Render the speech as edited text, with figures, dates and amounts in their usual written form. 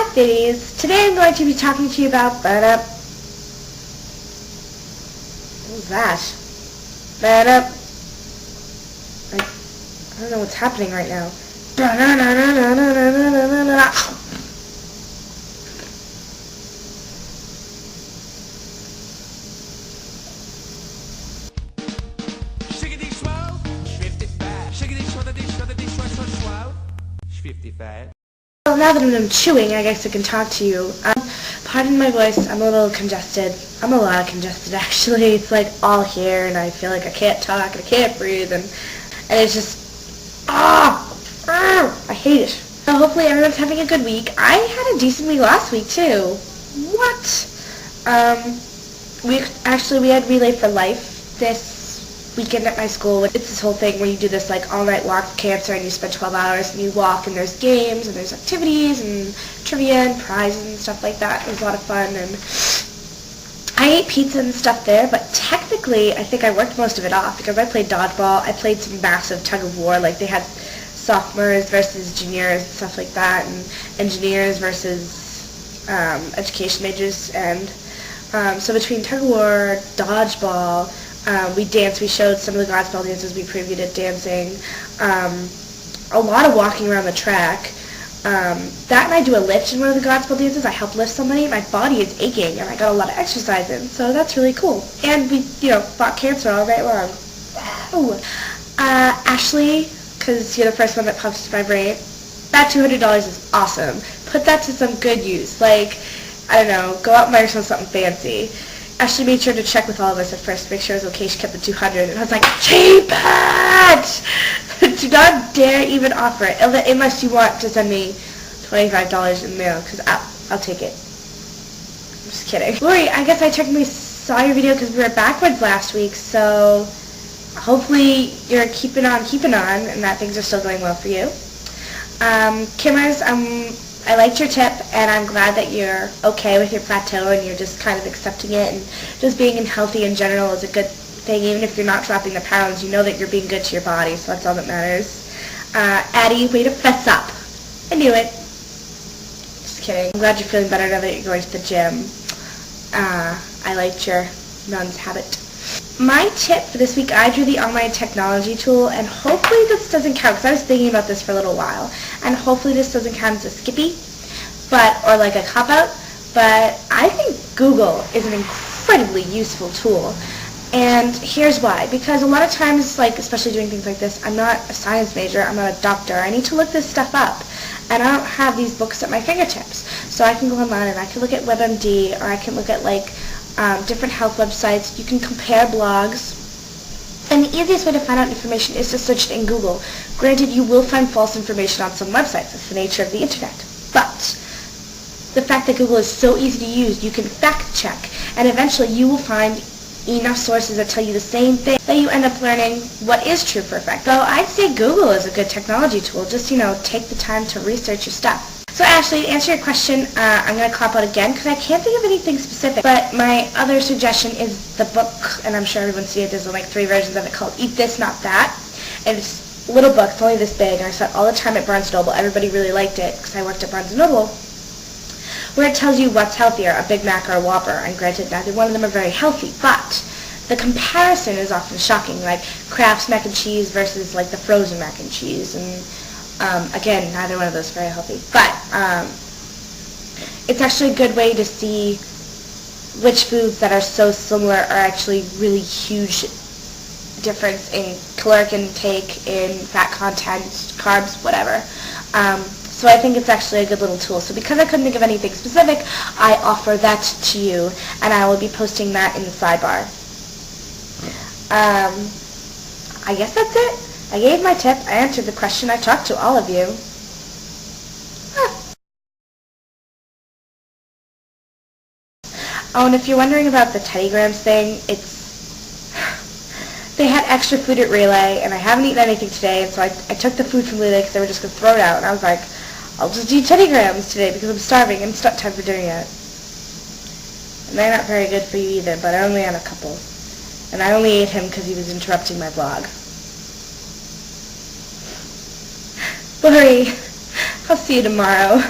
Hi Fitties! Today I'm going to be talking to you about what was that? I don't know what's happening right now. Shiggity swell, 55. Shiggity swell, 55. Well, now that I'm done chewing, I guess I can talk to you. Pardon my voice, I'm a little congested. I'm a lot congested, actually. It's like all here, and I feel like I can't talk, and I can't breathe, and it's just, I hate it. So hopefully everyone's having a good week. I had a decent week last week, too. What? We had Relay for Life this weekend at my school. It's this whole thing where you do this like all-night walk for cancer, and you spend 12 hours and you walk, and there's games and there's activities and trivia and prizes and stuff like that. It was a lot of fun, and I ate pizza and stuff there, but technically I think I worked most of it off because I played dodgeball. I played some massive tug of war, like they had sophomores versus juniors and stuff like that, and engineers versus education majors, and so between tug of war, dodgeball, we danced. We showed some of the Godspell dances we previewed at dancing. A lot of walking around the track. That and I do a lift in one of the Godspell dances. I help lift somebody. My body is aching, and I got a lot of exercise in, so that's really cool. And we, fought cancer all night long. Ooh. Ashley, because you're the first one that pops to my brain, that $200 is awesome. Put that to some good use. Like, I don't know, go out and buy yourself something fancy. Ashley made sure to check with all of us at first to make sure it was okay. She kept the $200, and I was like, keep it! Do not dare even offer it, unless you want to send me $25 in the mail, because I'll take it. I'm just kidding. Lori, I guess I technically saw your video because we were backwards last week, so hopefully you're keeping on, and that things are still going well for you. Kimmers, I liked your tip, and I'm glad that you're okay with your plateau and you're just kind of accepting it, and just being healthy in general is a good thing. Even if you're not dropping the pounds, you know that you're being good to your body, so that's all that matters. Addie, way to fess up. I knew it. Just kidding. I'm glad you're feeling better now that you're going to the gym. I liked your nun's habit. My tip for this week, I drew the online technology tool, and hopefully this doesn't count, because I was thinking about this for a little while, and hopefully this doesn't count as a skippy, or like a cop-out, but I think Google is an incredibly useful tool, and here's why. Because a lot of times, like especially doing things like this, I'm not a science major, I'm not a doctor, I need to look this stuff up, and I don't have these books at my fingertips, so I can go online and I can look at WebMD, or I can look at like different health websites. You can compare blogs, and the easiest way to find out information is to search it in Google. Granted, you will find false information on some websites. That's the nature of the internet. But the fact that Google is so easy to use, you can fact check, and eventually you will find enough sources that tell you the same thing that you end up learning what is true for a fact. So I'd say Google is a good technology tool. Just, take the time to research your stuff. So Ashley, to answer your question, I'm going to cop out again because I can't think of anything specific. But my other suggestion is the book, and I'm sure everyone's seen it. There's like 3 versions of it called Eat This, Not That. And it's a little book. It's only this big, and I saw it all the time at Barnes & Noble. Everybody really liked it because I worked at Barnes & Noble, where it tells you what's healthier, a Big Mac or a Whopper. And granted, neither one of them are very healthy, but the comparison is often shocking, like Kraft's mac and cheese versus like the frozen mac and cheese, and again, neither one of those are very healthy, but it's actually a good way to see which foods that are so similar are actually really huge difference in caloric intake, in fat content, carbs, whatever. So I think it's actually a good little tool. So because I couldn't think of anything specific, I offer that to you, and I will be posting that in the sidebar. I guess that's it. I gave my tip, I answered the question, I talked to all of you. Oh, and if you're wondering about the Teddy Grahams thing, they had extra food at Relay, and I haven't eaten anything today, and so I took the food from Relay because they were just going to throw it out, and I was like, I'll just eat Teddy Grahams today because I'm starving, and it's not time for doing it. And they're not very good for you either, but I only had a couple. And I only ate him because he was interrupting my vlog. Lori, I'll see you tomorrow.